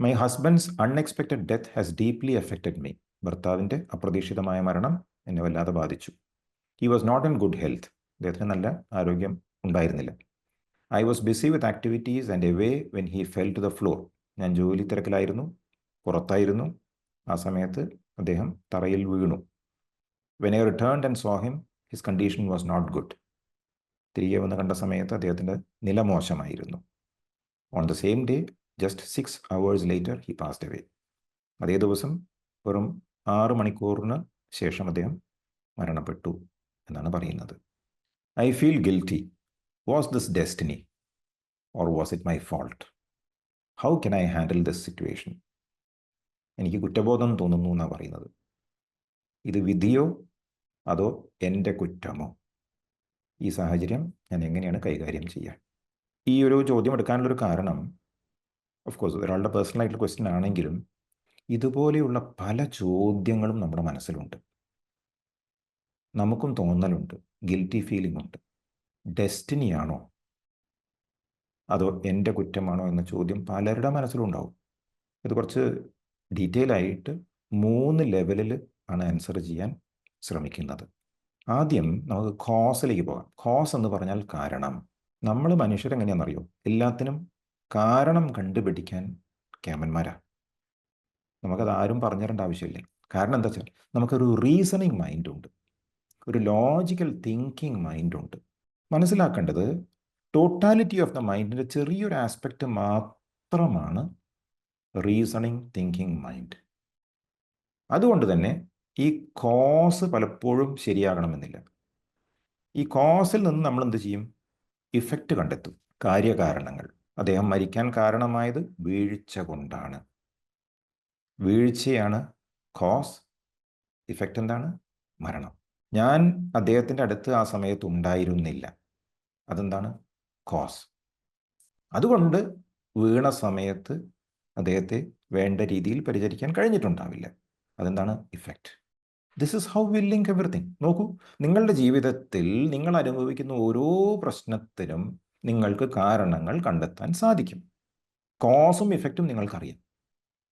My husband's unexpected death has deeply affected me. ഭർത്താവിൻ്റെ അപ്രതീക്ഷിതമായ മരണം എന്നെ വല്ലാതെ ബാധിച്ചു. He was not in good health. അദ്ദേഹത്തിന് നല്ല ആരോഗ്യം ഉണ്ടായിരുന്നില്ല. I was busy with activities and away when he fell to the floor. ഞാൻ ജോലി തിരക്കിലായിരുന്നു, പുറത്തായിരുന്നു. ആ സമയത്ത് അദ്ദേഹം തറയിൽ വീണു. When I returned and saw him his condition was not good. തിരികെ വന്ന് കണ്ട സമയത്ത് അദ്ദേഹത്തിൻ്റെ നില മോശമായിരുന്നു. On the same day, just 6 hours later, he passed away. അതേ ദിവസം വെറും 6 മണിക്കൂറിന് ശേഷം അദ്ദേഹം മരണപ്പെട്ടു എന്നാണ് പറയുന്നത്. I feel guilty. Was this destiny or was it my fault? How can I handle this situation? എനിക്ക് കുറ്റബോധം തോന്നുന്നു എന്നാണ് പറയുന്നത്. ഇത് വിധിയോ അതോ എൻ്റെ കുറ്റമോ? ഈ സാഹചര്യം ഞാൻ എങ്ങനെയാണ് കൈകാര്യം ചെയ്യുക? ഈ ഒരു ചോദ്യം എടുക്കാനുള്ളൊരു കാരണം, ഓഫ് കോഴ്സ് ഒരാളുടെ പേഴ്സണൽ ആയിട്ടുള്ള ക്വസ്റ്റ്യൻ ആണെങ്കിലും ഇതുപോലെയുള്ള പല ചോദ്യങ്ങളും നമ്മുടെ മനസ്സിലുണ്ട്. നമുക്കും തോന്നലുണ്ട്, ഗിൽറ്റി ഫീലിംഗ് ഉണ്ട്. ഡെസ്റ്റിനിയാണോ അതോ എൻ്റെ കുറ്റമാണോ എന്ന ചോദ്യം പലരുടെ മനസ്സിലുണ്ടാവും. ഇത് കുറച്ച് ഡീറ്റെയിൽ ആയിട്ട് 3 ലെവലിൽ ആണ് ആൻസർ ചെയ്യാൻ ശ്രമിക്കുന്നത്. ആദ്യം നമുക്ക് കോസിലേക്ക് പോകാം. കോസ് എന്ന് പറഞ്ഞാൽ കാരണം. നമ്മൾ മനുഷ്യരെങ്ങനെയാണെന്നറിയോ? എല്ലാത്തിനും കാരണം കണ്ടുപിടിക്കാൻ കേമന്മാരാണ്. നമുക്കത് ആരും പറഞ്ഞു തരേണ്ട ആവശ്യമില്ല. കാരണം എന്താ വെച്ചാൽ നമുക്കൊരു റീസണിങ് മൈൻഡുണ്ട്, ഒരു ലോജിക്കൽ തിങ്കിങ് മൈൻഡുണ്ട്. മനസ്സിലാക്കേണ്ടത് ടോട്ടാലിറ്റി ഓഫ് ദ മൈൻഡിൻ്റെ ചെറിയൊരു ആസ്പെക്റ്റ് മാത്രമാണ് റീസണിങ് തിങ്കിങ് മൈൻഡ്. അതുകൊണ്ട് തന്നെ ഈ കോസ് പലപ്പോഴും ശരിയാകണമെന്നില്ല. ഈ കോസിൽ നിന്ന് നമ്മൾ എന്ത് ചെയ്യും? ഇഫക്റ്റ് കണ്ടെത്തും, കാര്യകാരണങ്ങൾ. അദ്ദേഹം മരിക്കാൻ കാരണമായത് വീഴ്ച കൊണ്ടാണ്. വീഴ്ചയാണ് കോസ്. ഇഫക്റ്റ് എന്താണ്? മരണം. ഞാൻ അദ്ദേഹത്തിൻ്റെ അടുത്ത് ആ സമയത്ത് ഉണ്ടായിരുന്നില്ല. അതെന്താണ്? കോസ്. അതുകൊണ്ട് വീണ സമയത്ത് അദ്ദേഹത്തെ വേണ്ട രീതിയിൽ പരിചരിക്കാൻ കഴിഞ്ഞിട്ടുണ്ടാവില്ല. അതെന്താണ്? Effect. This is how we link everything. നോക്കൂ, നിങ്ങളുടെ ജീവിതത്തിൽ നിങ്ങൾ അനുഭവിക്കുന്ന ഓരോ പ്രശ്നത്തിനും നിങ്ങൾക്ക് കാരണങ്ങൾ കണ്ടെത്താൻ സാധിക്കും. കോസും ഇഫക്റ്റും നിങ്ങൾക്കറിയാം.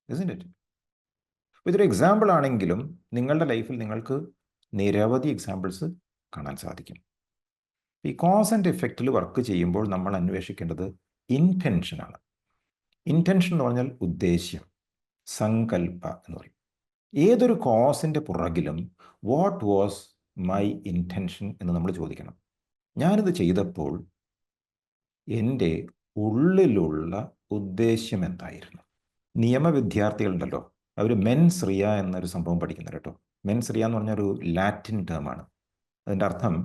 ഇസ്ന്റ് ഇറ്റ്? ഇതൊരു എക്സാമ്പിൾ ആണെങ്കിലും നിങ്ങളുടെ ലൈഫിൽ നിങ്ങൾക്ക് നിരവധി എക്സാമ്പിൾസ് കാണാൻ സാധിക്കും. ഈ കോസ് ആൻഡ് ഇഫക്റ്റിൽ വർക്ക് ചെയ്യുമ്പോൾ നമ്മൾ അന്വേഷിക്കേണ്ടത് ഇൻറ്റൻഷനാണ്. ഇൻറ്റൻഷൻ എന്ന് പറഞ്ഞാൽ ഉദ്ദേശ്യം, സങ്കല്പ എന്ന് പറയും. ഏതൊരു കോസിൻ്റെ പുറകിലും വാട്ട് വാസ് മൈ ഇൻറ്റൻഷൻ എന്ന് നമ്മൾ ചോദിക്കണം. ഞാനിത് ചെയ്തപ്പോൾ എൻ്റെ ഉള്ളിലുള്ള ഉദ്ദേശ്യം എന്തായിരുന്നു? നിയമവിദ്യാർത്ഥികളുണ്ടല്ലോ, അവർ മെൻസ് റിയ എന്നൊരു സംഭവം പഠിക്കുന്നുണ്ട് കേട്ടോ. മെൻസ് റിയ എന്ന് പറഞ്ഞൊരു ലാറ്റിൻ ടേമാണ്. അതിൻ്റെ അർത്ഥം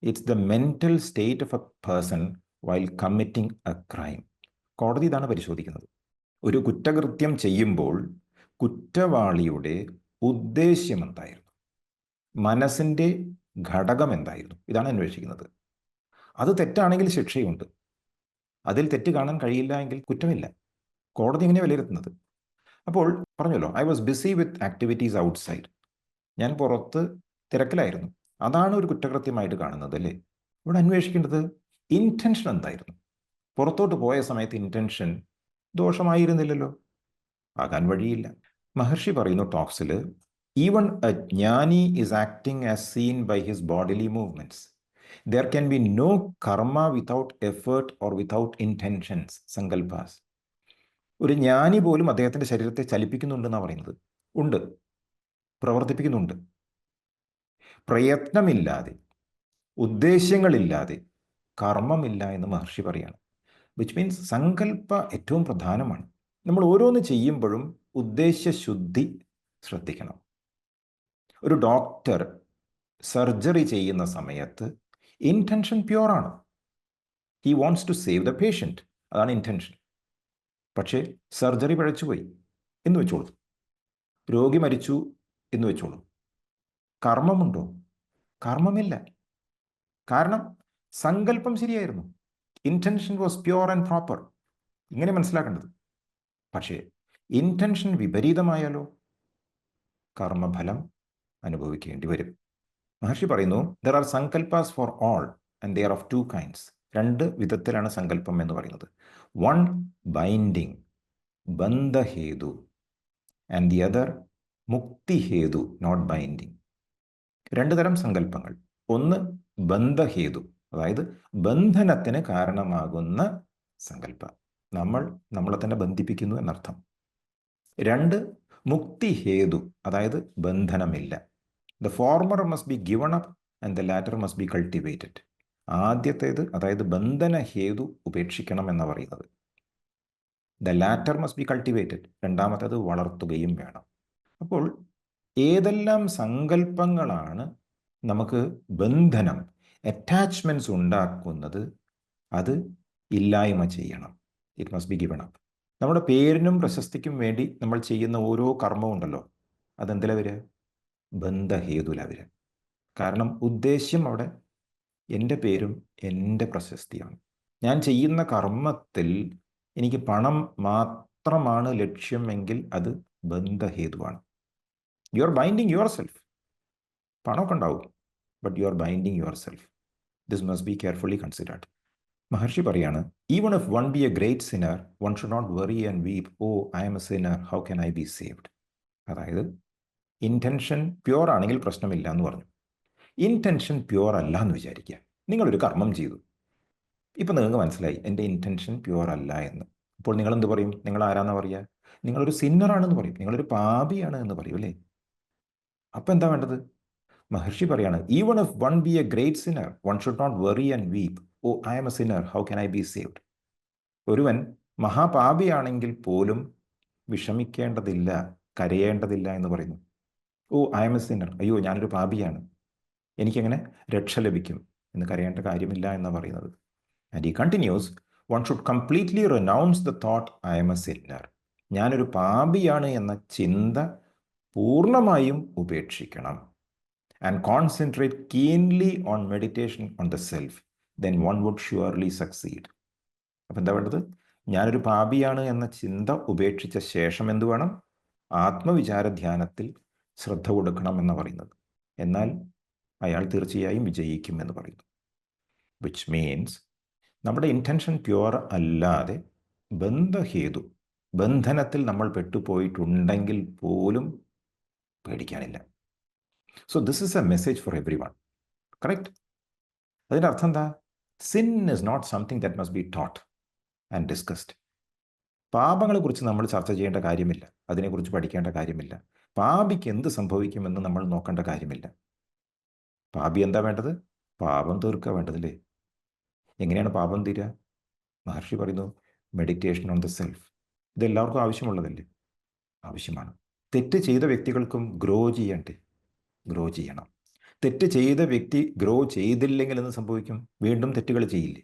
it's the mental state of A person while committing A crime. കോടതി ഇതാണ് പരിശോധിക്കുന്നത്. ഒരു കുറ്റകൃത്യം ചെയ്യുമ്പോൾ കുറ്റവാളിയുടെ ഉദ്ദേശ്യം എന്തായിരുന്നു, മനസ്സിൻ്റെ ഘടകം എന്തായിരുന്നു, ഇതാണ് അന്വേഷിക്കുന്നത്. അത് തെറ്റാണെങ്കിൽ ശിക്ഷയുണ്ട്, അതിൽ തെറ്റ് കാണാൻ കഴിയില്ല എങ്കിൽ കുറ്റമില്ല. കോടതി എങ്ങനെ വിലയിരുത്തുന്നത്? അപ്പോൾ പറഞ്ഞല്ലോ, I was busy with activities outside. ഞാൻ പുറത്ത് തിരക്കിലായിരുന്നു. അതാണ് ഒരു കുറ്റകൃത്യമായിട്ട് കാണുന്നത് അല്ലേ? ഇവിടെ അന്വേഷിക്കേണ്ടത് ഇൻറ്റൻഷൻ എന്തായിരുന്നു. പുറത്തോട്ട് പോയ സമയത്ത് ഇൻറ്റൻഷൻ ദോഷമായിരുന്നില്ലല്ലോ, ആകാൻ വഴിയില്ല. മഹർഷി പറയുന്നു ടോക്സിൽ, even a jnani is acting as seen by his bodily movements. There can be no karma without effort or without intentions, sankalpas. ഒരു ജ്ഞാനി പോലും അദ്ദേഹത്തിൻ്റെ ശരീരത്തെ ചലിപ്പിക്കുന്നുണ്ടെന്നാണ് പറയുന്നത്. ഉണ്ട്, പ്രവർത്തിപ്പിക്കുന്നുണ്ട്. പ്രയത്നമില്ലാതെ, ഉദ്ദേശ്യങ്ങളില്ലാതെ കർമ്മമില്ല എന്ന് മഹർഷി പറയാണ്. വിച്ച് മീൻസ് സങ്കല്പ ഏറ്റവും പ്രധാനമാണ്. നമ്മൾ ഓരോന്ന് ചെയ്യുമ്പോഴും ഉദ്ദേശ്യശുദ്ധി ശ്രദ്ധിക്കണം. ഒരു ഡോക്ടർ സർജറി ചെയ്യുന്ന സമയത്ത് ഇൻറ്റൻഷൻ പ്യുവറാണ്. He wants to save the patient, അതാണ് ഇൻറ്റൻഷൻ. പക്ഷേ സർജറി പിഴച്ചുപോയി എന്ന് വെച്ചോളൂ, രോഗി മരിച്ചു എന്ന് വെച്ചോളൂ. കർമ്മമുണ്ടോ? കർമ്മമില്ല. കാരണം സങ്കല്പം ശരിയായിരുന്നു. Intention was pure and proper. ഇങ്ങനെ മനസ്സിലാക്കേണ്ടത്. പക്ഷേ ഇൻറ്റൻഷൻ വിപരീതമായാലോ കർമ്മഫലം അനുഭവിക്കേണ്ടി വരും. മഹർഷി പറയുന്നു, there are sankalpas for all and they are of 2 kinds. 2 വിധത്തിലാണ് സങ്കല്പം എന്ന് പറയുന്നത്. 1 ബൈൻഡിങ്, ബന്ധഹേതു ആൻഡ് ദി അതർ മുക്തിഹേതു, നോട്ട് ബൈൻഡിങ്. രണ്ട് തരം സങ്കല്പങ്ങൾ. ഒന്ന് ബന്ധഹേതു, അതായത് ബന്ധനത്തിന് കാരണമാകുന്ന സങ്കല്പം, നമ്മൾ നമ്മളെ തന്നെ ബന്ധിപ്പിക്കുന്നു എന്നർത്ഥം. രണ്ട് മുക്തിഹേതു, അതായത് ബന്ധനമില്ല. The former must be given up and the latter must be cultivated. ആദ്യത്തേത്, അതായത് ബന്ധനഹേതു ഉപേക്ഷിക്കണം എന്ന് പറയുന്നത്. The latter must be cultivated, രണ്ടാമത്തേത് വളർത്തുകയും വേണം. അപ്പോൾ ഏതെല്ലാം സങ്കല്പങ്ങളാണ് നമുക്ക് ബന്ധനം, അറ്റാച്ച്മെൻറ്റ്സ് ഉണ്ടാക്കുന്നത്, അത് ഇല്ലായ്മ ചെയ്യണം. It must be given up. നമ്മുടെ പേരിനും പ്രശസ്തിക്കും വേണ്ടി നമ്മൾ ചെയ്യുന്ന ഓരോ കർമ്മവും ഉണ്ടല്ലോ, അതെന്തിലാ വരിക? ബന്ധഹേതുല വരിക. കാരണം ഉദ്ദേശ്യം അവിടെ എൻ്റെ പേരും എൻ്റെ പ്രശസ്തിയാണ്. ഞാൻ ചെയ്യുന്ന കർമ്മത്തിൽ എനിക്ക് പണം മാത്രമാണ് ലക്ഷ്യമെങ്കിൽ അത് ബന്ധഹേതുവാണ്. You are binding yourself. പണമൊക്കെ ഉണ്ടാവും, but you are binding yourself. This must be carefully considered. Maharshi പറയാണ്, even if one be a great sinner, one should not worry and weep, oh I M a sinner, how can I be saved. അതായത് intention pure ആണെങ്കിൽ പ്രശ്നമില്ല എന്ന് പറഞ്ഞു. Intention pure അല്ല എന്ന് വിചാരിക്കുക. നിങ്ങളൊരു കർമ്മം ചെയ്തു, ഇപ്പം നിങ്ങൾക്ക് മനസ്സിലായി എൻ്റെ ഇൻറ്റൻഷൻ പ്യുവർ അല്ല എന്ന്. അപ്പോൾ നിങ്ങൾ എന്ത് പറയും? നിങ്ങൾ ആരാന്ന് പറയുക? നിങ്ങളൊരു സിന്നറാണെന്ന് പറയും, നിങ്ങളൊരു പാപിയാണ് എന്ന് പറയും, അല്ലേ? അപ്പം എന്താ വേണ്ടത്? മഹർഷി പറയാണ്, even if one be a great sinner, one should not worry and weep, oh I M a sinner, how can I be saved. ഒരുവൻ മഹാപാപിയാണെങ്കിൽ പോലും വിഷമിക്കേണ്ടതില്ല, കരയേണ്ടതില്ല എന്ന് പറയുന്നു. Oh I M a sinner, അയ്യോ ഞാനൊരു പാപിയാണ്, എനിക്കെങ്ങനെ രക്ഷ ലഭിക്കും എന്ന് കരയേണ്ട കാര്യമില്ല എന്നാണ് പറയുന്നത്. ആൻഡ് ഈ continuous, one should completely renounce the thought I M a Sinner. ഞാനൊരു പാപിയാണ് എന്ന ചിന്ത പൂർണ്ണമായും ഉപേക്ഷിക്കണം. And concentrate keenly on meditation on the self, then one would surely succeed. അപ്പം എന്താ വേണ്ടത്? ഞാനൊരു പാപിയാണ് എന്ന ചിന്ത ഉപേക്ഷിച്ച ശേഷം എന്ത് വേണം? ആത്മവിചാര ധ്യാനത്തിൽ ശ്രദ്ധ കൊടുക്കണം എന്ന് പറയുന്നത്. എന്നാൽ അയാൾ തീർച്ചയായും വിജയിക്കും എന്ന് പറയുന്നു. വിച്ച് മീൻസ് നമ്മുടെ ഇൻറ്റൻഷൻ പ്യുവർ അല്ലാതെ ബന്ധഹേതു, ബന്ധനത്തിൽ നമ്മൾ പെട്ടുപോയിട്ടുണ്ടെങ്കിൽ പോലും പേടിക്കാനില്ല. So this is a message for everyone. Correct? അതിൻ്റെ അർത്ഥം എന്താ? Sin is not something that must be taught and discussed. പാപങ്ങളെക്കുറിച്ച് നമ്മൾ ചർച്ച ചെയ്യേണ്ട കാര്യമില്ല, അതിനെക്കുറിച്ച് പഠിക്കേണ്ട കാര്യമില്ല. പാപിക്ക് എന്ത് സംഭവിക്കുമെന്ന് നമ്മൾ നോക്കേണ്ട കാര്യമില്ല. പാപി എന്താ വേണ്ടത്? പാപം തീർക്കുക വേണ്ടതില്ലേ? എങ്ങനെയാണ് പാപം തീരുക? മഹർഷി പറയുന്നു, മെഡിറ്റേഷൻ ഓൺ ദ സെൽഫ്. ഇത് എല്ലാവർക്കും ആവശ്യമുള്ളതല്ലേ? ആവശ്യമാണ്. തെറ്റ് ചെയ്ത വ്യക്തികൾക്കും ഗ്രോ ചെയ്യണ്ടേ? ഗ്രോ ചെയ്യണം. തെറ്റ് ചെയ്ത വ്യക്തി ഗ്രോ ചെയ്തില്ലെങ്കിൽ എന്ത് സംഭവിക്കും? വീണ്ടും തെറ്റുകൾ ചെയ്യില്ലേ?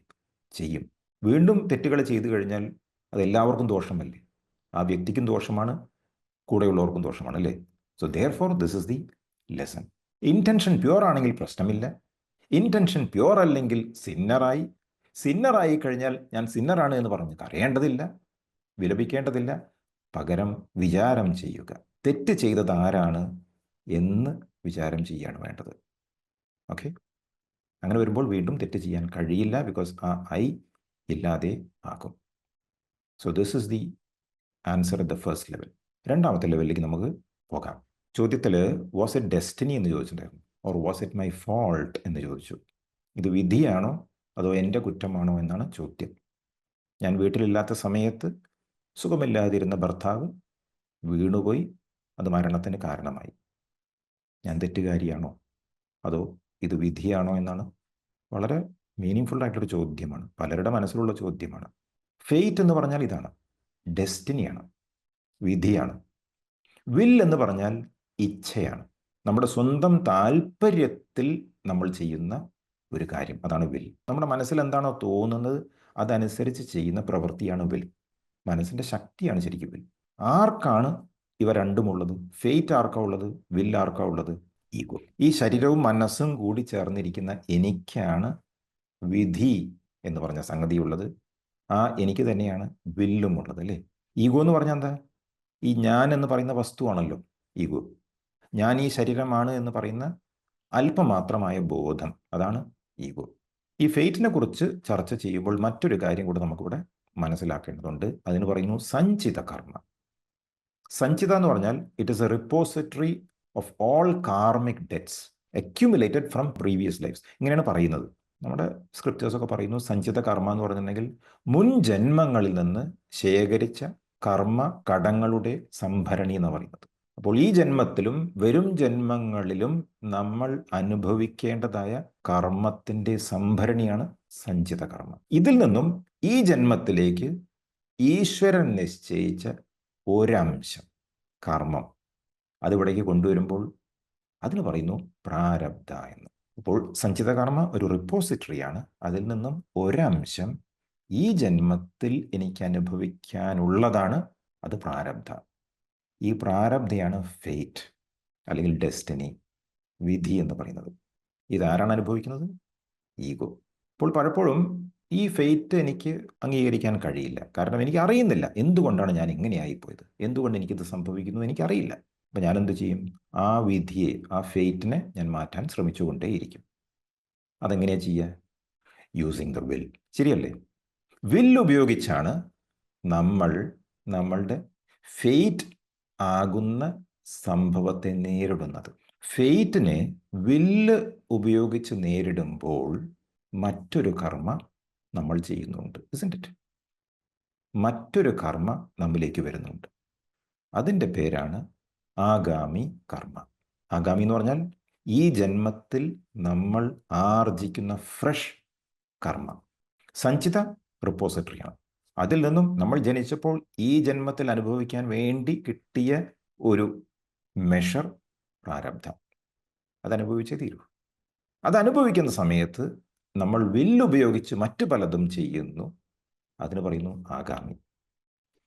ചെയ്യും. വീണ്ടും തെറ്റുകൾ ചെയ്തു കഴിഞ്ഞാൽ അത് എല്ലാവർക്കും ദോഷമല്ലേ? ആ വ്യക്തിക്കും ദോഷമാണ്, കൂടെയുള്ളവർക്കും ദോഷമാണ്, അല്ലേ? So therefore this is the lesson. Intention pure ആണെങ്കിൽ പ്രശ്നമില്ല. ഇൻറ്റൻഷൻ പ്യുവർ അല്ലെങ്കിൽ സിന്നറായി കഴിഞ്ഞാൽ ഞാൻ സിന്നറാണ് എന്ന് പറഞ്ഞ് കരയേണ്ടതില്ല, വിലപിക്കേണ്ടതില്ല. പകരം വിചാരം ചെയ്യുക, തെറ്റ് ചെയ്തത് ആരാണ് എന്ന് വിചാരം ചെയ്യാണ് വേണ്ടത്. ഓക്കെ? അങ്ങനെ വരുമ്പോൾ വീണ്ടും തെറ്റ് ചെയ്യാൻ കഴിയില്ല, ബിക്കോസ് ആ ഐ ഇല്ലാതെ ആകും. So this is the answer at the first level. രണ്ടാമത്തെ ലെവലിലേക്ക് നമുക്ക് പോകാം. ചോദ്യത്തിൽ വാസ് ഇറ്റ് ഡെസ്റ്റിനി എന്ന് ചോദിച്ചിട്ടുണ്ടായിരുന്നു, or was it my fault എന്ന് ചോദിച്ചു. ഇത് വിധിയാണോ അതോ എൻ്റെ കുറ്റമാണോ എന്നാണ് ചോദ്യം. ഞാൻ വീട്ടിലില്ലാത്ത സമയത്ത് സുഖമില്ലാതിരുന്ന ഭർത്താവ് വീണുപോയി, അത് മരണത്തിന് കാരണമായി. ഞാൻ തെറ്റുകാരിയാണോ അതോ ഇത് വിധിയാണോ എന്നാണ് വളരെ മീനിങ് ആയിട്ടൊരു ചോദ്യമാണ്, പലരുടെ മനസ്സിലുള്ള ചോദ്യമാണ്. ഫെയ്റ്റ് എന്ന് പറഞ്ഞാൽ ഇതാണ്, ഡെസ്റ്റിനിയാണ്, വിധിയാണ്. വിൽ എന്ന് പറഞ്ഞാൽ ഇച്ഛയാണ്, നമ്മുടെ സ്വന്തം താല്പര്യത്തിൽ നമ്മൾ ചെയ്യുന്ന ഒരു കാര്യം, അതാണ് വിൽ. നമ്മുടെ മനസ്സിൽ എന്താണോ തോന്നുന്നത് അതനുസരിച്ച് ചെയ്യുന്ന പ്രവൃത്തിയാണ് വിൽ. മനസ്സിൻ്റെ ശക്തിയാണ് ശരിക്കും വിൽ. ആർക്കാണ് ഇവ രണ്ടുമുള്ളത്? ഫെയ്റ്റ് ആർക്കാ ഉള്ളത്? വിൽ ആർക്കാ ഉള്ളത്? ഈഗോ. ഈ ശരീരവും മനസ്സും കൂടി ചേർന്നിരിക്കുന്ന എനിക്കാണ് വിധി എന്ന് പറഞ്ഞ സംഗതിയുള്ളത്. ആ എനിക്ക് തന്നെയാണ് വില്ലും ഉള്ളത്, അല്ലേ? ഈഗോ എന്ന് പറഞ്ഞാൽ എന്താ? ഈ ഞാൻ എന്ന് പറയുന്ന വസ്തുവാണല്ലോ ഈഗോ. ഞാൻ ഈ ശരീരമാണ് എന്ന് പറയുന്ന അല്പമാത്രമായ ബോധം, അതാണ് ഈഗോ. ഈ ഫെയ്റ്റിനെ കുറിച്ച് ചർച്ച ചെയ്യുമ്പോൾ മറ്റൊരു കാര്യം കൂടെ നമുക്കിവിടെ മനസ്സിലാക്കേണ്ടതുണ്ട്. അതിന് പറയുന്നു സഞ്ചിത കർമ്മ. സഞ്ചിത എന്ന് പറഞ്ഞാൽ it is a repository of all karmic debts accumulated from previous lives. ഇങ്ങനെയാണ് പറയുന്നത്. നമ്മുടെ സ്ക്രിപ്റ്റേഴ്സൊക്കെ പറയുന്നു സഞ്ചിത കർമ്മ എന്ന് പറഞ്ഞിട്ടുണ്ടെങ്കിൽ മുൻ ജന്മങ്ങളിൽ നിന്ന് ശേഖരിച്ച കർമ്മ കടങ്ങളുടെ സംഭരണി എന്ന് പറയുന്നത്. അപ്പോൾ ഈ ജന്മത്തിലും വരും ജന്മങ്ങളിലും നമ്മൾ അനുഭവിക്കേണ്ടതായ കർമ്മത്തിൻ്റെ സംഭരണിയാണ് സഞ്ചിത കർമ്മം. ഇതിൽ നിന്നും ഈ ജന്മത്തിലേക്ക് ഈശ്വരൻ നിശ്ചയിച്ച ഒരംശം കർമ്മം അതിവിടേക്ക് കൊണ്ടുവരുമ്പോൾ അതിന് പറയുന്നു പ്രാരബ്ധ എന്ന്. അപ്പോൾ സഞ്ചിത കർമ്മ ഒരു റിപ്പോസിറ്ററിയാണ്. അതിൽ നിന്നും ഒരംശം ഈ ജന്മത്തിൽ എനിക്ക് അനുഭവിക്കാനുള്ളതാണ്. അത് പ്രാരബ്ധ. ഈ പ്രാരബ്ധയാണ് ഫേറ്റ് അല്ലെങ്കിൽ ഡെസ്റ്റിനി, വിധി എന്ന് പറയുന്നത്. ഇതാരാണ് അനുഭവിക്കുന്നത്? ഈഗോ. അപ്പോൾ പലപ്പോഴും ഈ ഫേറ്റ് എനിക്ക് അംഗീകരിക്കാൻ കഴിയില്ല. കാരണം എനിക്ക് അറിയുന്നില്ല എന്തുകൊണ്ടാണ് ഞാൻ ഇങ്ങനെയായിപ്പോയത്, എന്തുകൊണ്ട് എനിക്കിത് സംഭവിക്കുന്നു എനിക്കറിയില്ല. അപ്പം ഞാൻ എന്ത് ചെയ്യും? ആ വിധിയെ, ആ ഫേറ്റിനെ ഞാൻ മാറ്റാൻ ശ്രമിച്ചുകൊണ്ടേയിരിക്കും. അതെങ്ങനെയാണ് ചെയ്യുക? Using the will. ശരിയല്ലേ? വിൽ ഉപയോഗിച്ചാണ് നമ്മൾ നമ്മളുടെ ഫേറ്റ് ആകുന്ന സംഭവത്തെ നേരിടുന്നത്. ഫേറ്റിനെ വില്ല് ഉപയോഗിച്ച് നേരിടുമ്പോൾ മറ്റൊരു കർമ്മ നമ്മൾ ചെയ്യുന്നുണ്ട്. ഇസ്ന്റ് ഇറ്റ്? മറ്റൊരു കർമ്മ നമ്മിലേക്ക് വരുന്നുണ്ട്. അതിൻ്റെ പേരാണ് ആഗാമി കർമ്മ. ആഗാമി എന്ന് പറഞ്ഞാൽ ഈ ജന്മത്തിൽ നമ്മൾ ആർജിക്കുന്ന ഫ്രഷ് കർമ്മ. സഞ്ചിത റിപ്പോസിറ്ററിയാണ്. അതിൽ നിന്നും നമ്മൾ ജനിച്ചപ്പോൾ ഈ ജന്മത്തിൽ അനുഭവിക്കാൻ വേണ്ടി കിട്ടിയ ഒരു മെഷർ പ്രാരബ്ധം. അതനുഭവിച്ചേ തീരൂ. അതനുഭവിക്കുന്ന സമയത്ത് നമ്മൾ വില്ലുപയോഗിച്ച് മറ്റു പലതും ചെയ്യുന്നു. അതിന് പറയുന്നു ആഗാമി.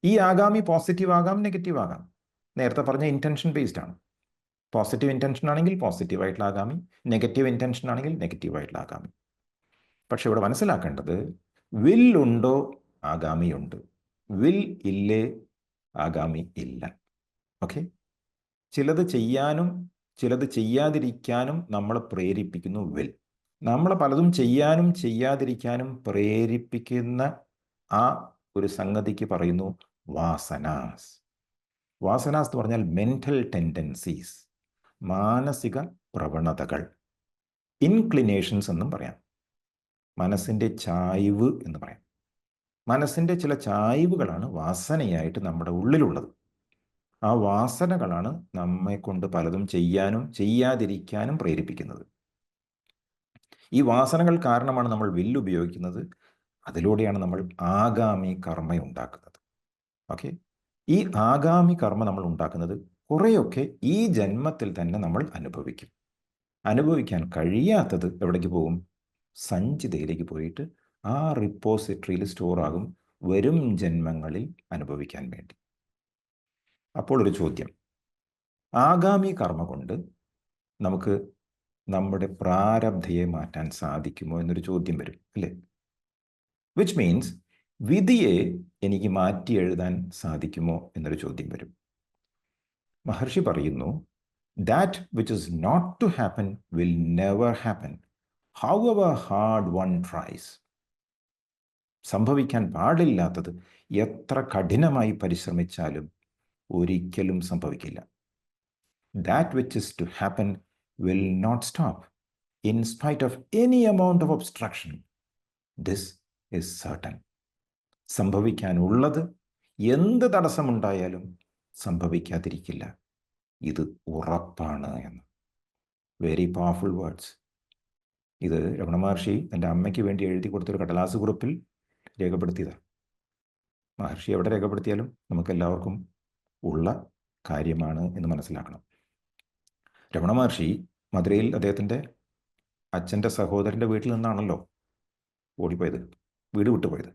ഈ ആഗാമി പോസിറ്റീവ് ആകാം, നെഗറ്റീവ് ആകാം. നേരത്തെ പറഞ്ഞ ഇൻറ്റൻഷൻ ബേസ്ഡ് ആണ്. പോസിറ്റീവ് ഇൻറ്റൻഷൻ ആണെങ്കിൽ പോസിറ്റീവായിട്ടുള്ള ആഗാമി, നെഗറ്റീവ് ഇൻറ്റൻഷൻ ആണെങ്കിൽ നെഗറ്റീവായിട്ടുള്ള ആഗാമി. പക്ഷെ ഇവിടെ മനസ്സിലാക്കേണ്ടത് വില്ലുണ്ടോ ആഗാമിയുണ്ട്, വിൽ ഇല്ലേ ആഗാമി ഇല്ല. ഓക്കെ? ചിലത് ചെയ്യാനും ചിലത് ചെയ്യാതിരിക്കാനും നമ്മളെ പ്രേരിപ്പിക്കുന്നു വിൽ. നമ്മളെ പലതും ചെയ്യാനും ചെയ്യാതിരിക്കാനും പ്രേരിപ്പിക്കുന്ന ആ ഒരു സംഗതിക്ക് പറയുന്നു വാസനാസ്. വാസനാസ് എന്ന് പറഞ്ഞാൽ മെൻ്റൽ ടെൻഡൻസീസ്, മാനസിക പ്രവണതകൾ, ഇൻക്ലിനേഷൻസ് എന്നും പറയാം. മനസ്സിൻ്റെ ചായ്വ് എന്ന് പറയാം. മനസ്സിൻ്റെ ചില ചായ്വുകളാണ് വാസനയായിട്ട് നമ്മുടെ ഉള്ളിലുള്ളത്. ആ വാസനകളാണ് നമ്മെ കൊണ്ട് പലതും ചെയ്യാനും ചെയ്യാതിരിക്കാനും പ്രേരിപ്പിക്കുന്നത്. ഈ വാസനകൾ കാരണമാണ് നമ്മൾ വില്ലുപയോഗിക്കുന്നത്. അതിലൂടെയാണ് നമ്മൾ ആഗാമി കർമ്മ ഉണ്ടാക്കുന്നത്. ഓക്കെ? ഈ ആഗാമി കർമ്മ നമ്മൾ ഉണ്ടാക്കുന്നത് കുറേയൊക്കെ ഈ ജന്മത്തിൽ തന്നെ നമ്മൾ അനുഭവിക്കും. അനുഭവിക്കാൻ കഴിയാത്തത് എവിടേക്ക് പോകും? സഞ്ചിതയിലേക്ക് പോയിട്ട് ആ റിപ്പോസിറ്ററിയിൽ സ്റ്റോർ ആകും വരും ജന്മങ്ങളിൽ അനുഭവിക്കാൻ വേണ്ടി. അപ്പോൾ ഒരു ചോദ്യം, ആഗാമി കർമ്മ കൊണ്ട് നമുക്ക് നമ്മുടെ പ്രാരബ്ധയെ മാറ്റാൻ സാധിക്കുമോ എന്നൊരു ചോദ്യം വരും, അല്ലേ? വിച്ച് മീൻസ് വിധിയെ എനിക്ക് മാറ്റി എഴുതാൻ സാധിക്കുമോ എന്നൊരു ചോദ്യം വരും. മഹർഷി പറയുന്നു, that which is not to happen will never happen however hard one tries. സംഭവിക്കാൻ പാടില്ലാത്തത് എത്ര കഠിനമായി പരിശ്രമിച്ചാലും ഒരിക്കലും സംഭവിക്കില്ല. That which is to happen will not stop in spite of any amount of obstruction. This is certain. സംഭവിക്കാനുള്ളത് എന്ത് തടസ്സമുണ്ടായാലും സംഭവിക്കാതിരിക്കില്ല. ഇത് ഉറപ്പാണ് എന്ന്. Very powerful words. ഇത് രമണ മഹർഷി എൻ്റെ അമ്മയ്ക്ക് വേണ്ടി എഴുതി കൊടുത്തൊരു കടലാസ് കുറിപ്പിൽ രേഖപ്പെടുത്തിയതാണ്. മഹർഷി എവിടെ രേഖപ്പെടുത്തിയാലും നമുക്കെല്ലാവർക്കും ഉള്ള കാര്യമാണ് എന്ന് മനസ്സിലാക്കണം. രമണ മഹർഷി മധുരയിൽ അദ്ദേഹത്തിൻ്റെ അച്ഛൻ്റെ സഹോദരൻ്റെ വീട്ടിൽ നിന്നാണല്ലോ ഓടിപ്പോയത്, വീട് വിട്ടുപോയത്.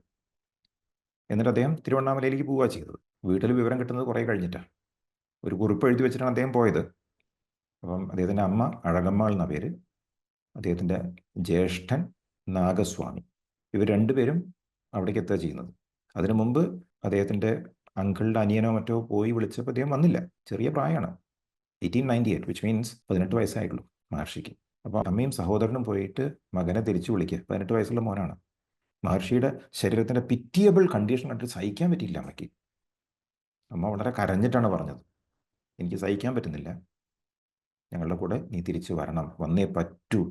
എന്നിട്ട് അദ്ദേഹം തിരുവണ്ണാമലയിലേക്ക് പോവുക ചെയ്തത്. വീട്ടിൽ വിവരം കിട്ടുന്നത് കുറേ കഴിഞ്ഞിട്ടാണ്. ഒരു കുറിപ്പ് എഴുതി വെച്ചിട്ടാണ് അദ്ദേഹം പോയത്. അപ്പം അദ്ദേഹത്തിൻ്റെ അമ്മ അഴകമ്മ എന്ന പേര്, അദ്ദേഹത്തിൻ്റെ ജ്യേഷ്ഠൻ നാഗസ്വാമി, ഇവർ രണ്ടുപേരും അവിടേക്ക് എത്തുക ചെയ്യുന്നത്. അതിനു മുമ്പ് അദ്ദേഹത്തിൻ്റെ അങ്കിളുടെ അനിയനോ മറ്റോ പോയി വിളിച്ചപ്പോൾ അദ്ദേഹം വന്നില്ല. ചെറിയ പ്രായമാണ്, 1898, വിച്ച് മീൻസ് 18 വയസ്സായിട്ടുള്ളൂ മഹർഷിക്ക്. അപ്പോൾ അമ്മയും സഹോദരനും പോയിട്ട് മകനെ തിരിച്ചു വിളിക്കുക. 18 വയസ്സുള്ള മോനാണ്. മഹർഷിയുടെ ശരീരത്തിൻ്റെ പിറ്റിയബിൾ കണ്ടീഷൻ കണ്ടിട്ട് സഹിക്കാൻ പറ്റിയില്ല അമ്മയ്ക്ക്. അമ്മ വളരെ കരഞ്ഞിട്ടാണ് പറഞ്ഞത്, എനിക്ക് സഹിക്കാൻ പറ്റുന്നില്ല, ഞങ്ങളുടെ കൂടെ നീ തിരിച്ചു വരണം, വന്നേ പറ്റൂ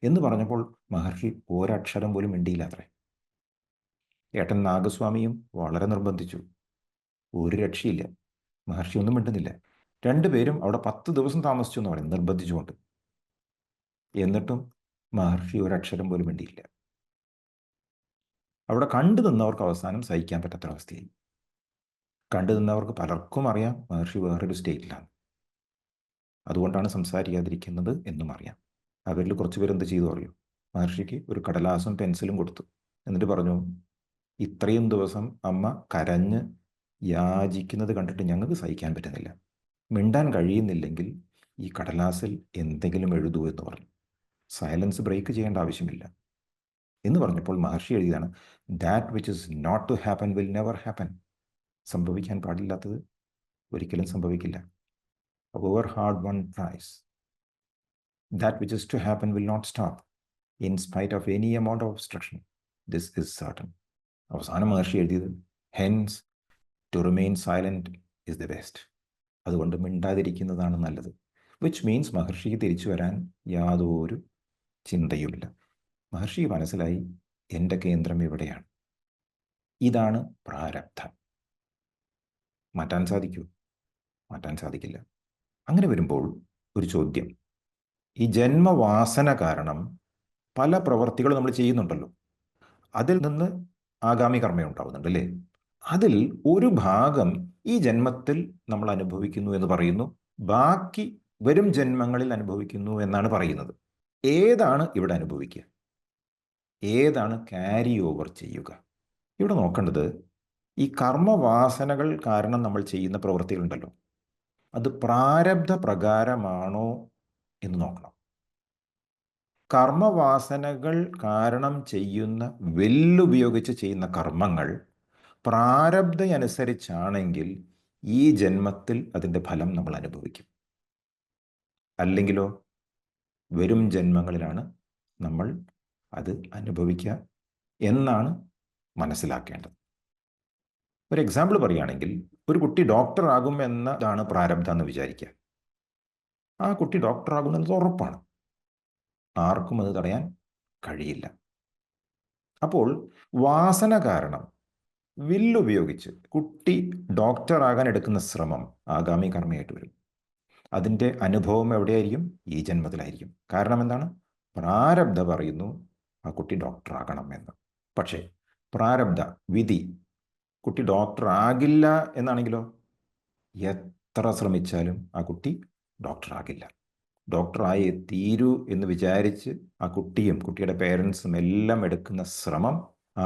എന്ന് പറഞ്ഞപ്പോൾ മഹർഷി ഒരക്ഷരം പോലും മിണ്ടിയില്ല അത്രേ. ഏട്ടൻ നാഗസ്വാമിയും വളരെ നിർബന്ധിച്ചു. ഒരു രക്ഷയില്ല, മഹർഷി ഒന്നും മിണ്ടുന്നില്ല. രണ്ടുപേരും അവിടെ 10 ദിവസം താമസിച്ചു എന്ന് പറയും, നിർബന്ധിച്ചുകൊണ്ട്. എന്നിട്ടും മഹർഷി ഒരക്ഷരം പോലും മിണ്ടിയില്ല. അവിടെ കണ്ടു നിന്നവർക്ക് അവസാനം സഹിക്കാൻ പറ്റാത്തൊരവസ്ഥയായി. കണ്ടു നിന്നവർക്ക് പലർക്കും അറിയാം മഹർഷി വേറൊരു സ്റ്റേറ്റിലാണ്, അതുകൊണ്ടാണ് സംസാരിക്കാതിരിക്കുന്നത് എന്നും അറിയാം. അവരിൽ കുറച്ച് പേര് എന്ത് ചെയ്തു അറിയോ? മഹർഷിക്ക് ഒരു കടലാസും പെൻസിലും കൊടുത്തു. എന്നിട്ട് പറഞ്ഞു, ഇത്രയും ദിവസം അമ്മ കരഞ്ഞ് യാചിക്കുന്നത് കണ്ടിട്ട് ഞങ്ങൾക്ക് സഹിക്കാൻ പറ്റുന്നില്ല, മിണ്ടാൻ കഴിയുന്നില്ലെങ്കിൽ ഈ കടലാസിൽ എന്തെങ്കിലും എഴുതൂ എന്ന് പറഞ്ഞു. സൈലൻസ് ബ്രേക്ക് ചെയ്യേണ്ട ആവശ്യമില്ല എന്ന് പറഞ്ഞപ്പോൾ മഹർഷി എഴുതിയതാണ്, that which is not to happen will never happen. സംഭവിക്കാൻ പാടില്ലാത്തത് ഒരിക്കലും സംഭവിക്കില്ല. However hard one tries, that which is to happen will not stop in spite of any amount of obstruction. This is certain. അവസാനം മഹർഷി എഴുതിയത്, hence to remain silent is the best. അതുകൊണ്ട് മിണ്ടാതിരിക്കുന്നതാണ് നല്ലത്. Which means മഹർഷിക്ക് തിരിച്ചു വരാൻ യാതൊരു ചിന്തയുമില്ല. മഹർഷിക്ക് മനസ്സിലായി, എൻ്റെ കേന്ദ്രം ഇവിടെയാണ്, ഇതാണ് പ്രാരബ്ധം. മാറ്റാൻ സാധിക്കൂ? മാറ്റാൻ സാധിക്കില്ല. അങ്ങനെ വരുമ്പോൾ ഒരു ചോദ്യം, ഈ ജന്മവാസന കാരണം പല പ്രവർത്തികളും നമ്മൾ ചെയ്യുന്നുണ്ടല്ലോ, അതിൽ നിന്ന് ആഗാമി കർമ്മ ഉണ്ടാവുന്നുണ്ട് അല്ലേ? അതിൽ ഒരു ഭാഗം ഈ ജന്മത്തിൽ നമ്മൾ അനുഭവിക്കുന്നു എന്ന് പറയുന്നു, ബാക്കി വരും ജന്മങ്ങളിൽ അനുഭവിക്കുന്നു എന്നാണ് പറയുന്നത്. ഏതാണ് ഇവിടെ അനുഭവിക്കുക? ഏതാണ് ക്യാരി ഓവർ ചെയ്യുക? ഇവിടെ നോക്കേണ്ടത്, ഈ കർമ്മവാസനകൾ കാരണം നമ്മൾ ചെയ്യുന്ന പ്രവൃത്തികളുണ്ടല്ലോ, അത് പ്രാരബ്ധ പ്രകാരമാണോ എന്ന് നോക്കണം. കർമ്മവാസനകൾ കാരണം ചെയ്യുന്ന വെല്ലുപയോഗിച്ച് ചെയ്യുന്ന കർമ്മങ്ങൾ പ്രാരബ്ധ അനുസരിച്ചാണെങ്കിൽ ഈ ജന്മത്തിൽ അതിൻ്റെ ഫലം നമ്മൾ അനുഭവിക്കും. അല്ലെങ്കിലോ വരും ജന്മങ്ങളിലാണ് നമ്മൾ അത് അനുഭവിക്കുക എന്നാണ് മനസ്സിലാക്കേണ്ടത്. ഒരു എക്സാമ്പിൾ പറയുകയാണെങ്കിൽ, ഒരു കുട്ടി ഡോക്ടർ ആകും എന്നതാണ് പ്രാരബ്ധം എന്ന് വിചാരിക്കുക. ആ കുട്ടി ഡോക്ടർ ആകുമെന്നത് ഉറപ്പാണ്, ആർക്കും അത് തടയാൻ കഴിയില്ല. അപ്പോൾ വാസന കാരണം വില്ലുപയോഗിച്ച് കുട്ടി ഡോക്ടറാകാൻ എടുക്കുന്ന ശ്രമം ആഗാമി കർമ്മയായിട്ട് വരും. അതിൻ്റെ അനുഭവം എവിടെയായിരിക്കും? ഈ ജന്മത്തിലായിരിക്കും. കാരണം എന്താണ്? പ്രാരബ്ധ പറയുന്നു ആ കുട്ടി ഡോക്ടറാകണം എന്ന്. പക്ഷേ പ്രാരബ്ധ വിധി കുട്ടി ഡോക്ടർ ആകില്ല എന്നാണെങ്കിലോ, എത്ര ശ്രമിച്ചാലും ആ കുട്ടി ഡോക്ടറാകില്ല. ഡോക്ടറായി തീരൂ എന്ന് വിചാരിച്ച് ആ കുട്ടിയും കുട്ടിയുടെ പേരൻസും എല്ലാം എടുക്കുന്ന ശ്രമം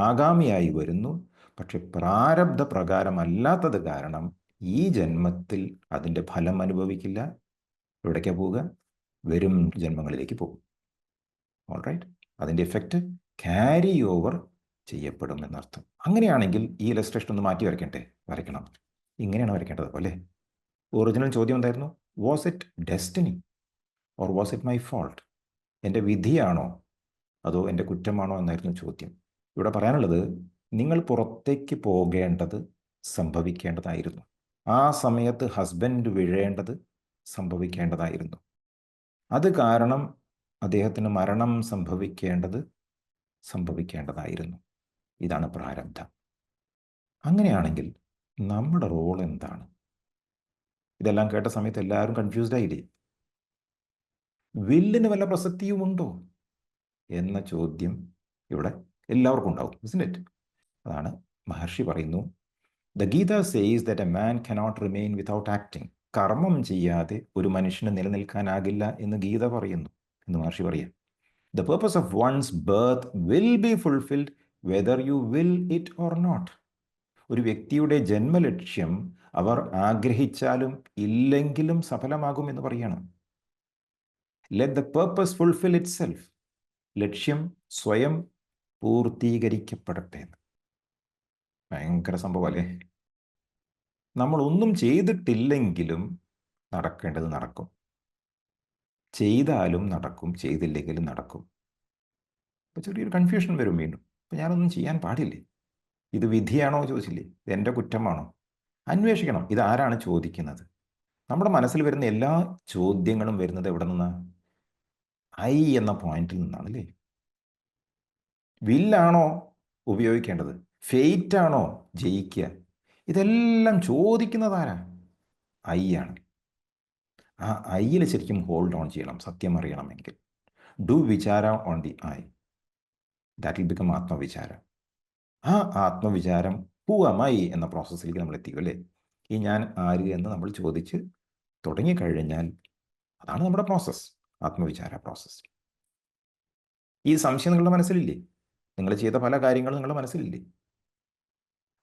ആഗാമിയായി വരുന്നു. പക്ഷെ പ്രാരബ്ധ പ്രകാരമല്ലാത്തത് കാരണം ഈ ജന്മത്തിൽ അതിൻ്റെ ഫലം അനുഭവിക്കില്ല. എവിടേക്കാണ് പോവുക? വരും ജന്മങ്ങളിലേക്ക് പോകും. ഓൾറൈറ്റ്, അതിൻ്റെ എഫക്റ്റ് ക്യാരി ഓവർ ചെയ്യപ്പെടും എന്നർത്ഥം. അങ്ങനെയാണെങ്കിൽ ഈ ഇലസ്ട്രേഷൻ ഒന്ന് മാറ്റി വരയ്ക്കണം. ഇങ്ങനെയാണ് വരയ്ക്കേണ്ടത് അല്ലേ? ഒറിജിനൽ ചോദ്യം എന്തായിരുന്നു? Was it destiny or was it my fault? എൻ്റെ വിധിയാണോ അതോ എൻ്റെ കുറ്റമാണോ എന്നായിരുന്നു ചോദ്യം. ഇവിടെ പറയാനുള്ളത്, നിങ്ങൾ പുറത്തേക്ക് പോകേണ്ടത് സംഭവിക്കേണ്ടതായിരുന്നു. ആ സമയത്ത് ഹസ്ബൻഡ് വീഴേണ്ടത് സംഭവിക്കേണ്ടതായിരുന്നു. അത് കാരണം അദ്ദേഹത്തിന് മരണം സംഭവിക്കേണ്ടതായിരുന്നു. ഇതാണ് പ്രാരബ്ധം. അങ്ങനെയാണെങ്കിൽ നമ്മുടെ റോൾ എന്താണ്? ഇതെല്ലാം കേട്ട സമയത്ത് എല്ലാവരും കൺഫ്യൂസ്ഡ് ആയില്ലേ? വില്ലിന് വല്ല പ്രസക്തിയുമുണ്ടോ എന്ന ചോദ്യം ഇവിടെ എല്ലാവർക്കും ഉണ്ടാവും, isn't it? അതാണ് മഹർഷി പറയുന്നു, the Gita says that a man cannot remain without acting. കർമ്മം ചെയ്യാതെ ഒരു മനുഷ്യന് നിലനിൽക്കാനാകില്ല എന്ന് ഗീത പറയുന്നു എന്ന് മഹർഷി പറയാം. The purpose of one's birth will be fulfilled whether you will it or not. ഒരു വ്യക്തിയുടെ ജന്മലക്ഷ്യം അവർ ആഗ്രഹിച്ചാലും ഇല്ലെങ്കിലും സഫലമാകും എന്ന് പറയണം. Let the purpose fulfil itself. ലക്ഷ്യം സ്വയം പൂർത്തീകരിക്കപ്പെടട്ടെ. ഭയങ്കര സംഭവം അല്ലേ? നമ്മൾ ഒന്നും ചെയ്തിട്ടില്ലെങ്കിലും നടക്കേണ്ടത് നടക്കും, ചെയ്താലും നടക്കും, ചെയ്തില്ലെങ്കിലും നടക്കും. അപ്പോൾ ചെറിയൊരു കൺഫ്യൂഷൻ വരും വീണ്ടും. അപ്പം ഞാനൊന്നും ചെയ്യാൻ പാടില്ലേ? ഇത് വിധിയാണോ ചോദിച്ചില്ലേ? ഇത് എൻ്റെ കുറ്റമാണോ? അന്വേഷിക്കണം. ഇതാരാണ് ചോദിക്കുന്നത്? നമ്മുടെ മനസ്സിൽ വരുന്ന എല്ലാ ചോദ്യങ്ങളും വരുന്നത് എവിടെ നിന്നാണ്? ഐ എന്ന പോയിന്റിൽ നിന്നാണ് അല്ലേ? വില്ലാണോ ഉപയോഗിക്കേണ്ടത്? ഫെയ്റ്റ് ആണോ ജയിക്കുക? ഇതെല്ലാം ചോദിക്കുന്നത് ആരാ? ഐ ആണ്. ആ ഐയിൽ ശരിക്കും ഹോൾഡ് ഓൺ ചെയ്യണം സത്യം അറിയണമെങ്കിൽ. Do vichara on the I, that will become ആത്മവിചാരം. ആ ആത്മവിചാരം ഹൂ ആം ഐ എന്ന പ്രോസസ്സിലേക്ക് നമ്മൾ എത്തിക്കും അല്ലേ? ഈ ഞാൻ ആര് എന്ന് നമ്മൾ ചോദിച്ച് തുടങ്ങിക്കഴിഞ്ഞാൽ അതാണ് നമ്മുടെ പ്രോസസ്സ്, ആത്മവിചാര പ്രോസസ്സ്. ഈ സംശയം നിങ്ങളുടെ മനസ്സിലില്ലേ? നിങ്ങൾ ചെയ്ത പല കാര്യങ്ങളും നിങ്ങളുടെ മനസ്സിലില്ലേ?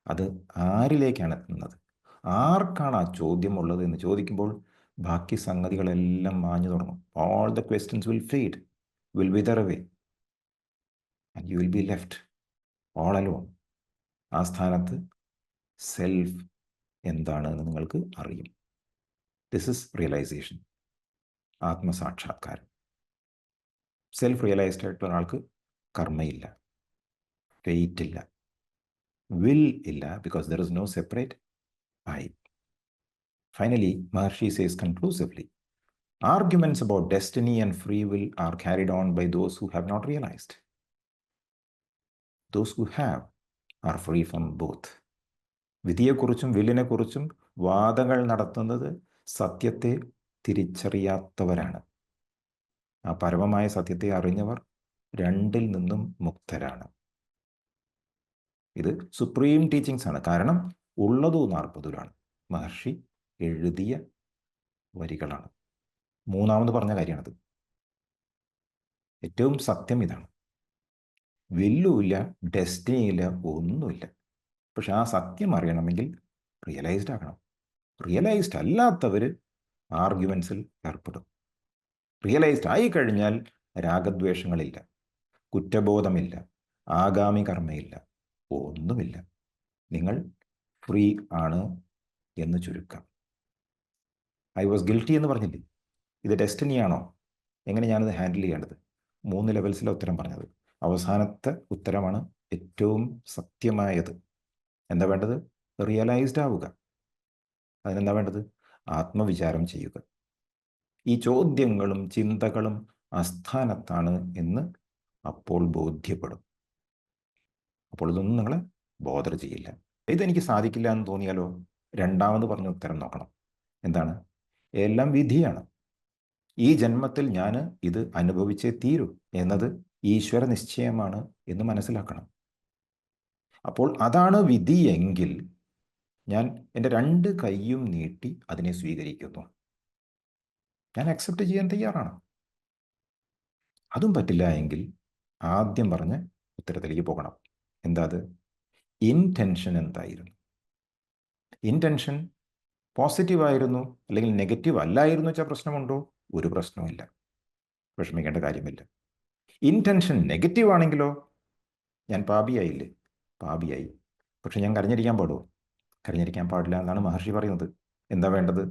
അത് ആരിലേക്കാണ് എത്തുന്നത്? ആർക്കാണ് ആ ചോദ്യം ഉള്ളത് എന്ന് ചോദിക്കുമ്പോൾ ബാക്കി സംഗതികളെല്ലാം മാഞ്ഞു തുടങ്ങും. All the questions will fade, will wither away, and you will be left all alone. ആ സ്ഥാനത്ത് സെൽഫ് എന്താണ് എന്ന് നിങ്ങൾക്ക് അറിയും. ദിസ് ഇസ് റിയലൈസേഷൻ, ആത്മസാക്ഷാത്കാരം. സെൽഫ് റിയലൈസ്ഡ് ആയിട്ടുള്ള ഒരാൾക്ക് കർമ്മയില്ല, ഫെയ്റ്റ് ഇല്ല, വിൽ ഇല്ല, because there is no separate I. Finally, Maharshi says conclusively, arguments about destiny and free will are carried on by those who have not realized. Those who have are free from both. വിധിയെക്കുറിച്ചും വില്ലിനെക്കുറിച്ചും വാദങ്ങൾ നടത്തുന്നത് സത്യത്തെ തിരിച്ചറിയാത്തവരാണ്. ആ പരമമായ സത്യത്തെ അറിഞ്ഞവർ രണ്ടിൽ നിന്നും മുക്തരാണ്. ഇത് supreme teachings ആണ്. കാരണം ഉള്ളതു 40-ലാണ് മഹർഷി എഴുതിയ വരികളാണ്. മൂന്നാമത് പറഞ്ഞ കാര്യമാണത്. ഏറ്റവും സത്യം ഇതാണ്. വില്ലുമില്ല, ഡെസ്റ്റിനിയില്ല, ഒന്നുമില്ല. പക്ഷെ ആ സത്യം അറിയണമെങ്കിൽ റിയലൈസ്ഡ് ആകണം. റിയലൈസ്ഡ് അല്ലാത്തവർ ആർഗ്യുമെൻസിൽ ഏർപ്പെടും. റിയലൈസ്ഡ് ആയി കഴിഞ്ഞാൽ രാഗദ്വേഷങ്ങളില്ല, കുറ്റബോധമില്ല, ആഗാമി കർമ്മയില്ല, ഒന്നുമില്ല. നിങ്ങൾ ഫ്രീ ആണ് എന്ന് ചുരുക്കം. ഐ വാസ് ഗിൽറ്റി എന്ന് പറഞ്ഞില്ലേ? ഇത് ഡെസ്റ്റിനിയാണോ? എങ്ങനെ ഞാനത് ഹാൻഡിൽ ചെയ്യേണ്ടത്? 3 ലെവൽസിലെ ഉത്തരം പറഞ്ഞത്. അവസാനത്തെ ഉത്തരമാണ് ഏറ്റവും സത്യമായത്. എന്താ വേണ്ടത്? റിയലൈസ്ഡ് ആവുക. അതിനെന്താ വേണ്ടത്? ആത്മവിചാരം ചെയ്യുക. ഈ ചോദ്യങ്ങളും ചിന്തകളും അസ്ഥാനത്താണ് എന്ന് അപ്പോൾ ബോധ്യപ്പെടും. അപ്പോൾ ഇതൊന്നും നിങ്ങളെ ബോധർ ചെയ്യില്ല. ഇതെനിക്ക് സാധിക്കില്ല എന്ന് തോന്നിയാലോ? രണ്ടാമത് പറഞ്ഞ ഉത്തരം നോക്കണം. എന്താണ്? എല്ലാം വിധിയാണ്. ഈ ജന്മത്തിൽ ഞാൻ ഇത് അനുഭവിച്ചേ തീരൂ എന്നത് ഈശ്വര നിശ്ചയമാണ് എന്ന് മനസ്സിലാക്കണം. അപ്പോൾ അതാണ് വിധിയെങ്കിൽ ഞാൻ എൻ്റെ 2 കൈയും നീട്ടി അതിനെ സ്വീകരിക്കുന്നു. ഞാൻ അക്സെപ്റ്റ് ചെയ്യാൻ തയ്യാറാണ്. അതും പറ്റില്ല എങ്കിൽ ആദ്യം പറഞ്ഞ ഉത്തരത്തിലേക്ക് പോകണം. എന്താ അത്? ഇൻറ്റൻഷൻ എന്തായിരുന്നു? ഇൻറ്റൻഷൻ പോസിറ്റീവായിരുന്നു അല്ലെങ്കിൽ നെഗറ്റീവ് അല്ലായിരുന്നു വെച്ചാൽ പ്രശ്നമുണ്ടോ? ഒരു പ്രശ്നവുമില്ല, വിഷമിക്കേണ്ട കാര്യമില്ല. ഇൻറ്റൻഷൻ നെഗറ്റീവ് ആണെങ്കിലോ? ഞാൻ പാപിയായില്ലേ? പാപിയായി. പക്ഷെ ഞാൻ കരഞ്ഞിരിക്കാൻ പാടുമോ? കരഞ്ഞിരിക്കാൻ പാടില്ല എന്നാണ് മഹർഷി പറയുന്നത്. എന്താ വേണ്ടത്?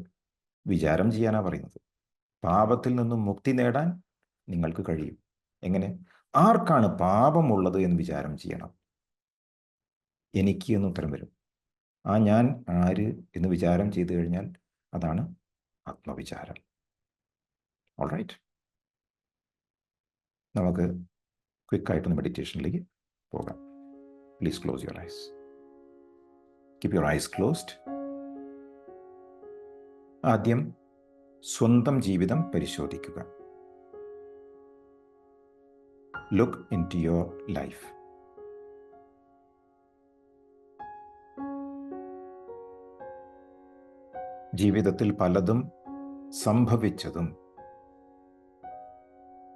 വിചാരം ചെയ്യാനാണ് പറയുന്നത്. പാപത്തിൽ നിന്നും മുക്തി നേടാൻ നിങ്ങൾക്ക് കഴിയും. എങ്ങനെ? ആർക്കാണ് പാപമുള്ളത് എന്ന് വിചാരം ചെയ്യണം. എനിക്ക് എന്ന് ഉത്തരം വരും. ആ ഞാൻ ആര് എന്ന് വിചാരം ചെയ്തു കഴിഞ്ഞാൽ അതാണ് ആത്മവിചാരം. ഓൾറൈറ്റ്, നമുക്ക് ക്വിക്കായിട്ടൊന്ന് മെഡിറ്റേഷനിലേക്ക് പോകാം. Please close your eyes. Keep your eyes closed. ആദ്യം സ്വന്തം ജീവിതം പരിശോധിക്കുക. Look into your life. ജീവിതത്തിൽ പലതും സംഭവിച്ചതും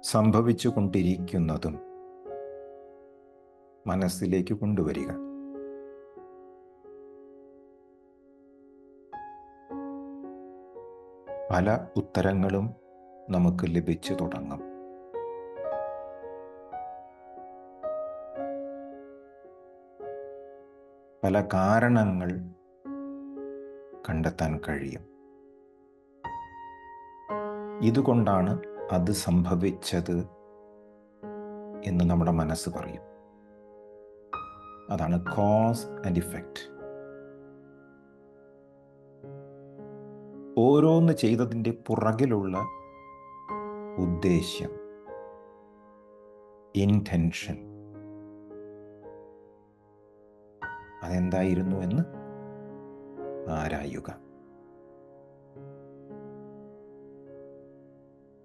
സംഭവിച്ചു കൊണ്ടിരിക്കുന്നതും മനസ്സിലേക്ക് കൊണ്ടുവരിക. പല ഉത്തരങ്ങളും നമുക്ക് ലഭിച്ചു തുടങ്ങും. പല കാരണങ്ങൾ കണ്ടെത്താൻ കഴിയും. ഇതുകൊണ്ടാണ് അത് സംഭവിച്ചത് എന്ന് നമ്മുടെ മനസ്സ് പറയും. അതാണ് കോസ് ആൻഡ് ഇഫക്റ്റ്. ഓരോന്ന് ചെയ്തതിൻ്റെ പുറകിലുള്ള ഉദ്ദേശ്യം, ഇൻറ്റൻഷൻ, അതെന്തായിരുന്നു എന്ന് ആരായുക.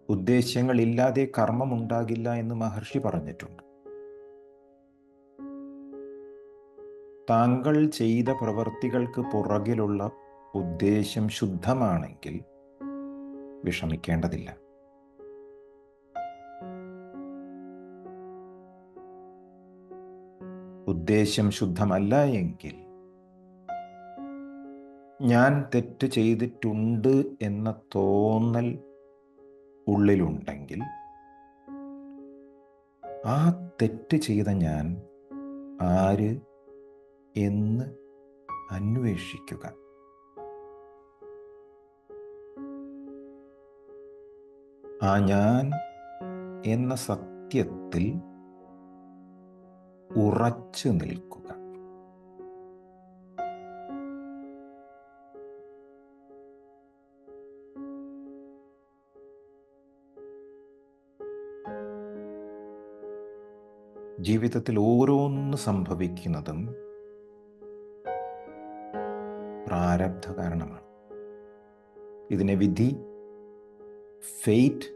ഉദ്ദേശ്യങ്ങളില്ലാതെ കർമ്മമുണ്ടാകില്ല എന്ന് മഹർഷി പറഞ്ഞിട്ടുണ്ട്. താങ്കൾ ചെയ്ത പ്രവൃത്തികൾക്ക് പുറകിലുള്ള ഉദ്ദേശ്യം ശുദ്ധമാണെങ്കിൽ വിഷമിക്കേണ്ടതില്ല. ഉദ്ദേശ്യം ശുദ്ധമല്ല എങ്കിൽ, ഞാൻ തെറ്റ് ചെയ്തിട്ടുണ്ട് എന്ന തോന്നൽ ഉള്ളിലുണ്ടെങ്കിൽ, ആ തെറ്റ് ചെയ്ത ഞാൻ ആര് എന്ന് അന്വേഷിക്കുക. ആ ഞാൻ എന്ന സത്യത്തിൽ ഉറച്ചു നിൽക്കുക. ജീവിതത്തിൽ ഓരോന്ന് സംഭവിക്കുന്നതും പ്രാരബ്ധ കാരണമാണ്. ഇതിനെ വിധി, ഫെയ്റ്റ്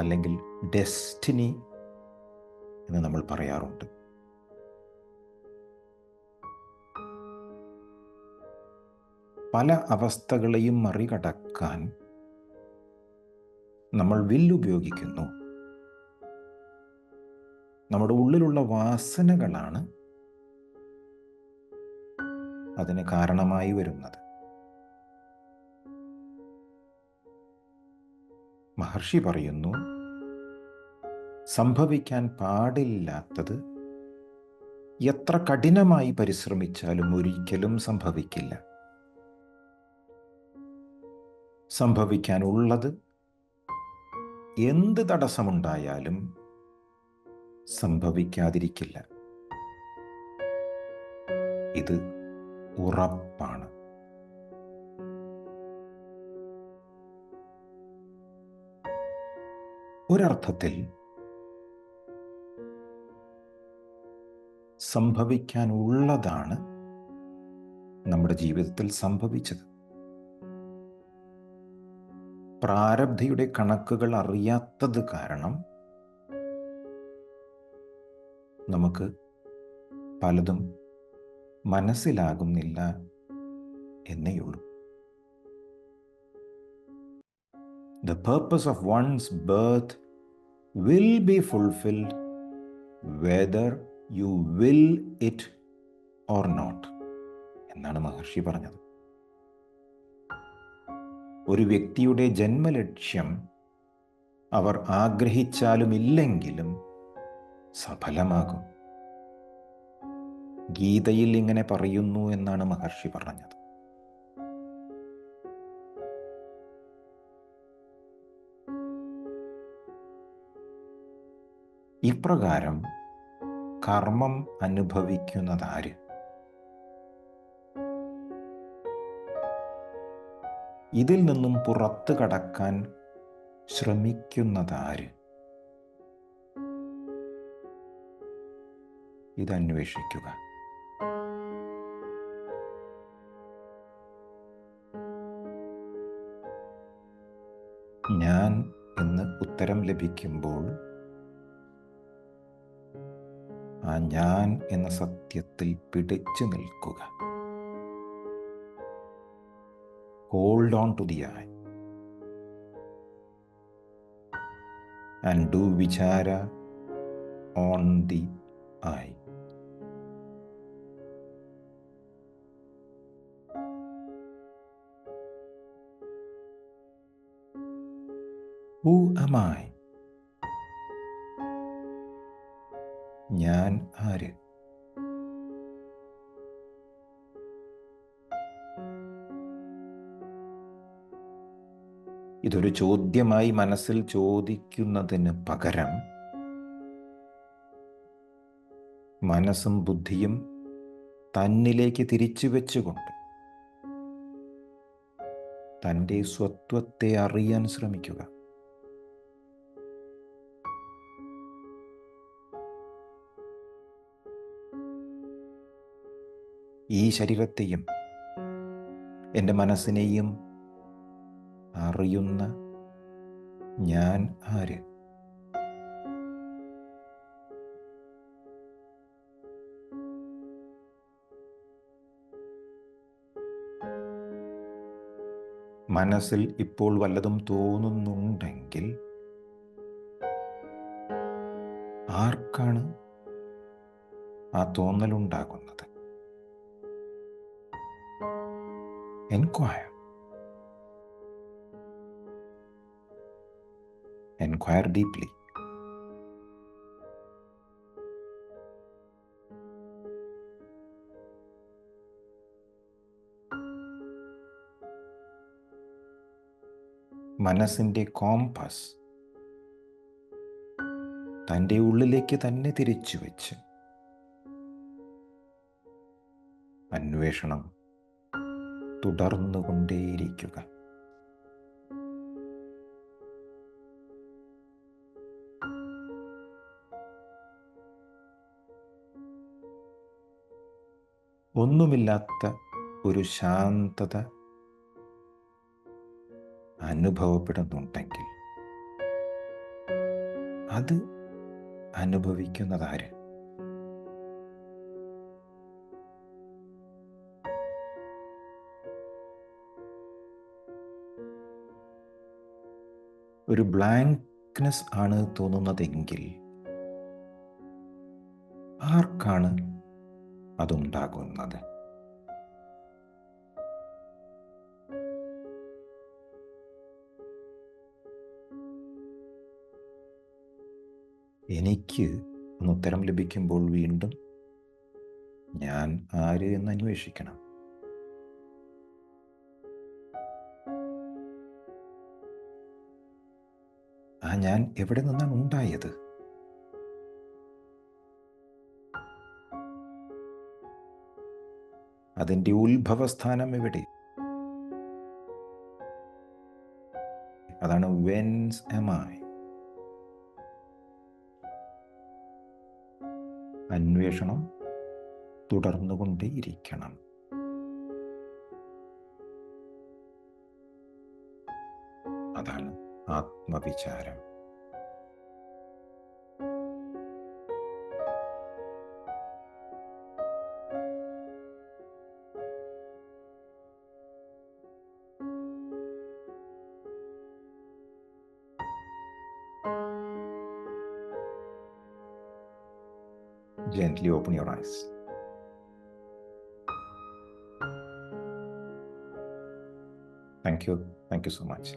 അല്ലെങ്കിൽ ഡെസ്റ്റിനി എന്ന് നമ്മൾ പറയാറുണ്ട്. പല അവസ്ഥകളെയും മറികടക്കാൻ നമ്മൾ വില്ലുപയോഗിക്കുന്നു. നമ്മുടെ ഉള്ളിലുള്ള വാസനകളാണ് അതിന് കാരണമായി വരുന്നത്. മഹർഷി പറയുന്നു, സംഭവിക്കാൻ പാടില്ലാത്തത് എത്ര കഠിനമായി പരിശ്രമിച്ചാലും ഒരിക്കലും സംഭവിക്കില്ല. സംഭവിക്കാനുള്ളത് എന്ത് തടസ്സമുണ്ടായാലും സംഭവിക്കാതിരിക്കില്ല. ഇത് ഉറപ്പാണ്. ഒരർത്ഥത്തിൽ സംഭവിക്കാനുള്ളതാണ് നമ്മുടെ ജീവിതത്തിൽ സംഭവിച്ചത്. പ്രാരബ്ധയുടെ കണക്കുകൾ അറിയാത്തത് കാരണം നമുക്ക് പലതും മനസ്സിലാകുന്നില്ല എന്നേയുള്ളൂ. The purpose of one's birth will be fulfilled whether you will it or not എന്നാണ് മഹർഷി പറഞ്ഞത്. ഒരു വ്യക്തിയുടെ ജന്മലക്ഷ്യം അവർ ആഗ്രഹിച്ചാലും ഇല്ലെങ്കിലും സഫലമാകും. ഗീതയിൽ ഇങ്ങനെ പറയുന്നു എന്നാണ് മഹർഷി പറഞ്ഞത്. ഇപ്രകാരം കർമ്മം അനുഭവിക്കുന്നതാര്? ഇതിൽ നിന്നും പുറത്തു കടക്കാൻ ശ്രമിക്കുന്നതാര്? ഇതന്വേഷിക്കുക. ഞാൻ എന്ന് ഉത്തരം ലഭിക്കുമ്പോൾ ആ ഞാൻ എന്ന സത്യത്തിൽ പിടിച്ചു നിൽക്കുക. Hold on to the I and do vichara on the I. Who am I? ഞാൻ ആര്? ഇതൊരു ചോദ്യമായി മനസ്സിൽ ചോദിക്കുന്നതിന് പകരം മനസ്സും ബുദ്ധിയും തന്നിലേക്ക് തിരിച്ചു വെച്ചുകൊണ്ട് തൻ്റെ സ്വത്വത്തെ അറിയാൻ ശ്രമിക്കുക. ഈ ശരീരത്തെയും എൻ്റെ മനസ്സിനെയും അറിയുന്ന ഞാൻ ആര്? മനസ്സിൽ ഇപ്പോൾ വല്ലതും തോന്നുന്നുണ്ടെങ്കിൽ ആർക്കാണ് ആ തോന്നലുണ്ടാകുന്നത്? Enquire deeply. മനസ്സിൻ്റെ കോമ്പസ് തൻ്റെ ഉള്ളിലേക്ക് തന്നെ തിരിച്ചു വെച്ച് അന്വേഷണം തുടർന്നുകൊണ്ടേയിരിക്കുക. ഒന്നുമില്ലാത്ത ഒരു ശാന്തത അനുഭവപ്പെടുന്നുണ്ടെങ്കിൽ അത് അനുഭവിക്കുന്നതാര്? ഒരു ബ്ലാങ്ക്നെസ് ആണ് തോന്നുന്നതെങ്കിൽ ആർക്കാണ് അതുണ്ടാകുന്നത്? എനിക്ക് ഒന്ന് ഉത്തരം ലഭിക്കുമ്പോൾ വീണ്ടും ഞാൻ ആര് എന്ന് അന്വേഷിക്കണം. ആ ഞാൻ എവിടെ നിന്നാണ് ഉണ്ടായത്? അതിൻ്റെ ഉത്ഭവസ്ഥാനം എവിടെ? അതാണ് whence am I. അന്വേഷണം തുടർന്നുകൊണ്ടേയിരിക്കണം. അതാണ് ആത്മവിചാരം. Gently open your eyes. Thank you so much.